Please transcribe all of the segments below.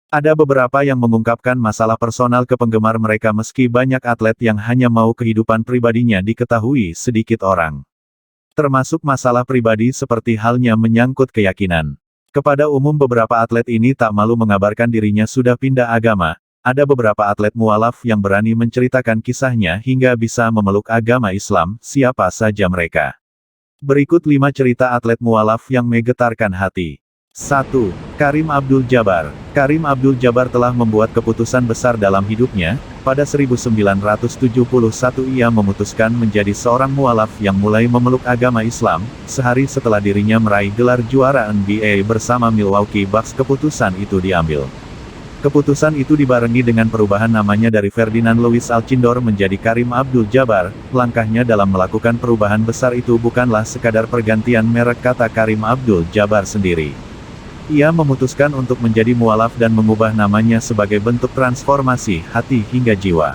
Ada beberapa yang mengungkapkan masalah personal ke penggemar mereka meski banyak atlet yang hanya mau kehidupan pribadinya diketahui sedikit orang. Termasuk masalah pribadi seperti halnya menyangkut keyakinan. Kepada umum beberapa atlet ini tak malu mengabarkan dirinya sudah pindah agama. Ada beberapa atlet mualaf yang berani menceritakan kisahnya hingga bisa memeluk agama Islam, siapa saja mereka. Berikut 5 cerita atlet mualaf yang menggetarkan hati. 1. Karim Abdul Jabbar. Karim Abdul Jabbar telah membuat keputusan besar dalam hidupnya. Pada 1971 ia memutuskan menjadi seorang mualaf yang mulai memeluk agama Islam. Sehari setelah dirinya meraih gelar juara NBA bersama Milwaukee Bucks, keputusan itu diambil. Keputusan itu dibarengi dengan perubahan namanya dari Ferdinand Louis Alcindor menjadi Karim Abdul Jabbar. Langkahnya dalam melakukan perubahan besar itu bukanlah sekadar pergantian merek kata Karim Abdul Jabbar sendiri. Ia memutuskan untuk menjadi mualaf dan mengubah namanya sebagai bentuk transformasi hati hingga jiwa.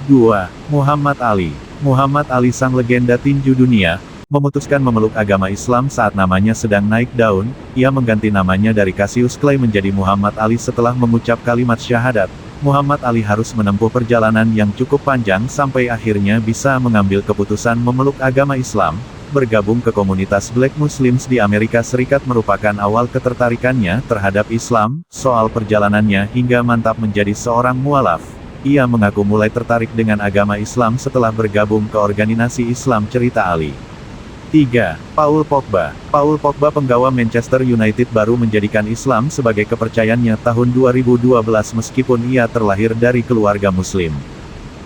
2. Muhammad Ali. Muhammad Ali, sang legenda tinju dunia, memutuskan memeluk agama Islam saat namanya sedang naik daun. Ia mengganti namanya dari Cassius Clay menjadi Muhammad Ali setelah mengucap kalimat syahadat. Muhammad Ali harus menempuh perjalanan yang cukup panjang sampai akhirnya bisa mengambil keputusan memeluk agama Islam. Bergabung ke komunitas Black Muslims di Amerika Serikat merupakan awal ketertarikannya terhadap Islam. Soal perjalanannya hingga mantap menjadi seorang mualaf, ia mengaku mulai tertarik dengan agama Islam setelah bergabung ke organisasi Islam Cerita Ali. 3. Paul Pogba. Paul Pogba, penggawa Manchester United, baru menjadikan Islam sebagai kepercayaannya tahun 2012 meskipun ia terlahir dari keluarga Muslim.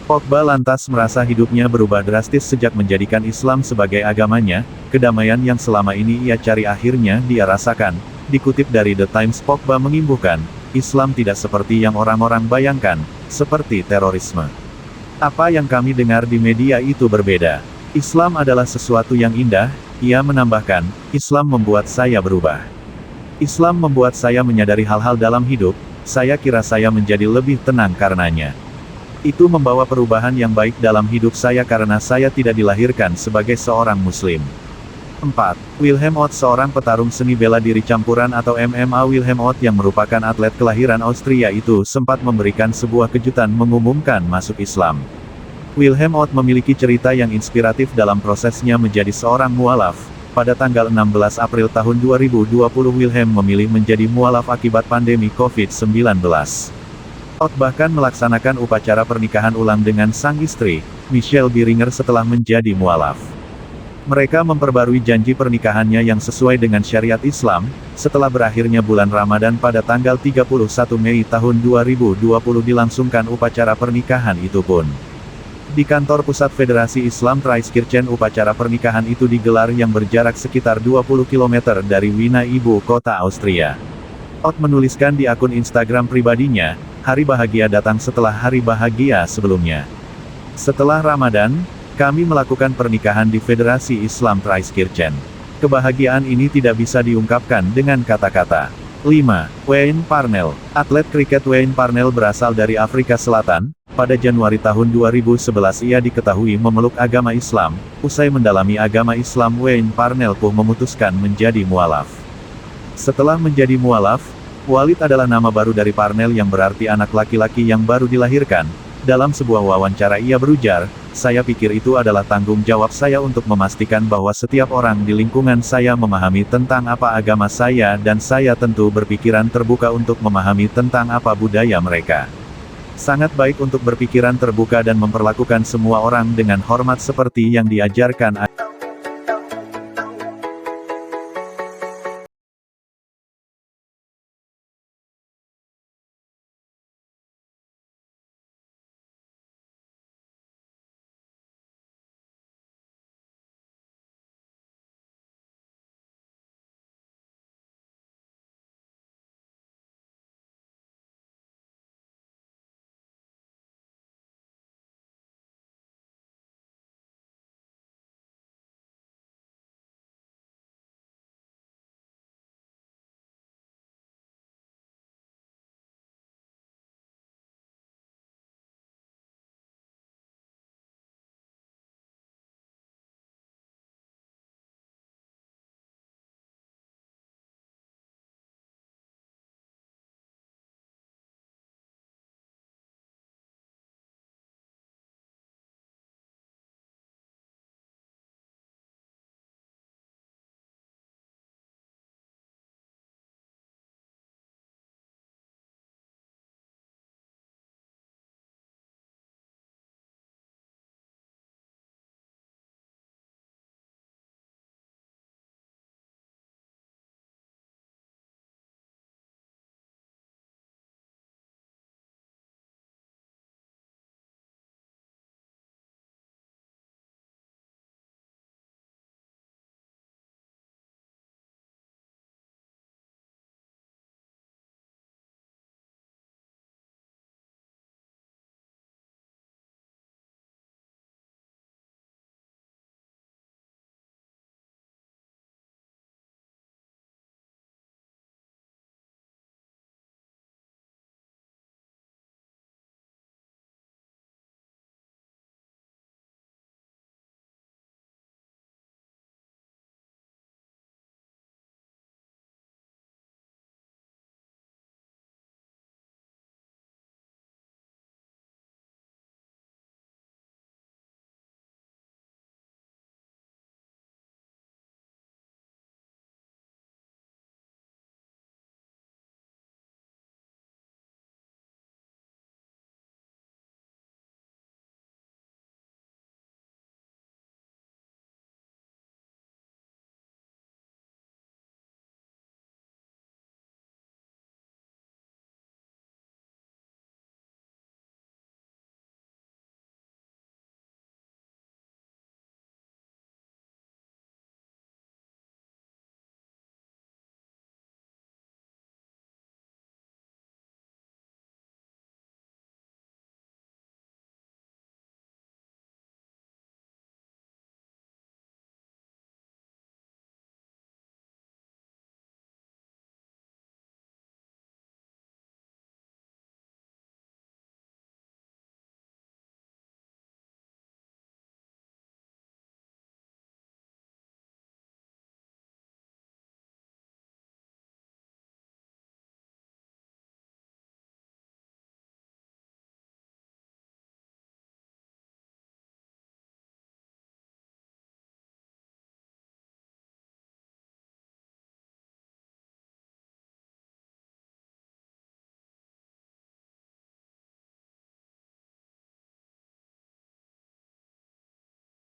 Pogba lantas merasa hidupnya berubah drastis sejak menjadikan Islam sebagai agamanya. Kedamaian yang selama ini ia cari akhirnya dia rasakan. Dikutip dari The Times, Pogba mengimbuhkan, Islam tidak seperti yang orang-orang bayangkan, seperti terorisme. Apa yang kami dengar di media itu berbeda. Islam adalah sesuatu yang indah, ia menambahkan, Islam membuat saya berubah. Islam membuat saya menyadari hal-hal dalam hidup, saya kira saya menjadi lebih tenang karenanya. Itu membawa perubahan yang baik dalam hidup saya karena saya tidak dilahirkan sebagai seorang Muslim. 4. Wilhelm Ott. Seorang petarung seni bela diri campuran atau MMA. Wilhelm Ott yang merupakan atlet kelahiran Austria itu sempat memberikan sebuah kejutan mengumumkan masuk Islam. Wilhelm Ott memiliki cerita yang inspiratif dalam prosesnya menjadi seorang mualaf. Pada tanggal 16 April tahun 2020 Wilhelm memilih menjadi mualaf akibat pandemi COVID-19. Ott bahkan melaksanakan upacara pernikahan ulang dengan sang istri, Michelle Biringer, setelah menjadi mualaf. Mereka memperbarui janji pernikahannya yang sesuai dengan syariat Islam. Setelah berakhirnya bulan Ramadan pada tanggal 31 Mei tahun 2020 dilangsungkan upacara pernikahan itu pun. Di kantor pusat Federasi Islam Traiskirchen, upacara pernikahan itu digelar yang berjarak sekitar 20 km dari Wina, ibu kota Austria. Ott menuliskan di akun Instagram pribadinya, hari bahagia datang setelah hari bahagia sebelumnya. Setelah Ramadan, kami melakukan pernikahan di Federasi Islam Traiskirchen. Kebahagiaan ini tidak bisa diungkapkan dengan kata-kata. 5. Wayne Parnell. Atlet kriket Wayne Parnell berasal dari Afrika Selatan. Pada Januari tahun 2011 ia diketahui memeluk agama Islam. Usai mendalami agama Islam, Wayne Parnell pun memutuskan menjadi mualaf. Setelah menjadi mualaf, Walid adalah nama baru dari Parnell yang berarti anak laki-laki yang baru dilahirkan. Dalam sebuah wawancara ia berujar, saya pikir itu adalah tanggung jawab saya untuk memastikan bahwa setiap orang di lingkungan saya memahami tentang apa agama saya dan saya tentu berpikiran terbuka untuk memahami tentang apa budaya mereka. Sangat baik untuk berpikiran terbuka dan memperlakukan semua orang dengan hormat seperti yang diajarkan.